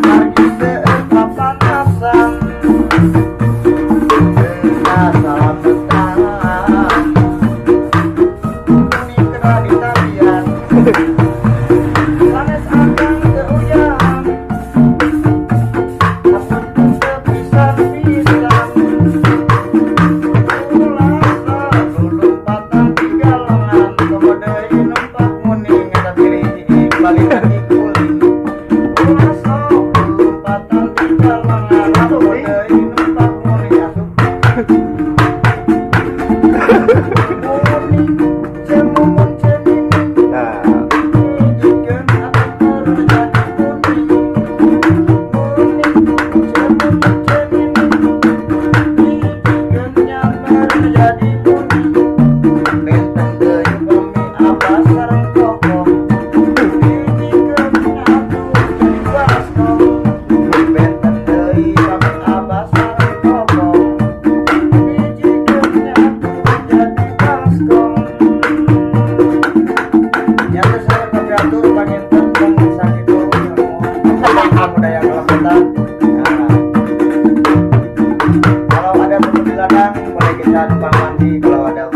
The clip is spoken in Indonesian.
Lagi papan asam salam petang ini kena di talian sanes akan keuyang aku kepisah-pisah ulah dulu patah tiga lengan kemudian numpak muning ada pilih balik lagi kuling ulah dulu patah tiga lengan kemudian numpak muning asup kalau ada tutup di ladang boleh kita numpang mandi kalau ada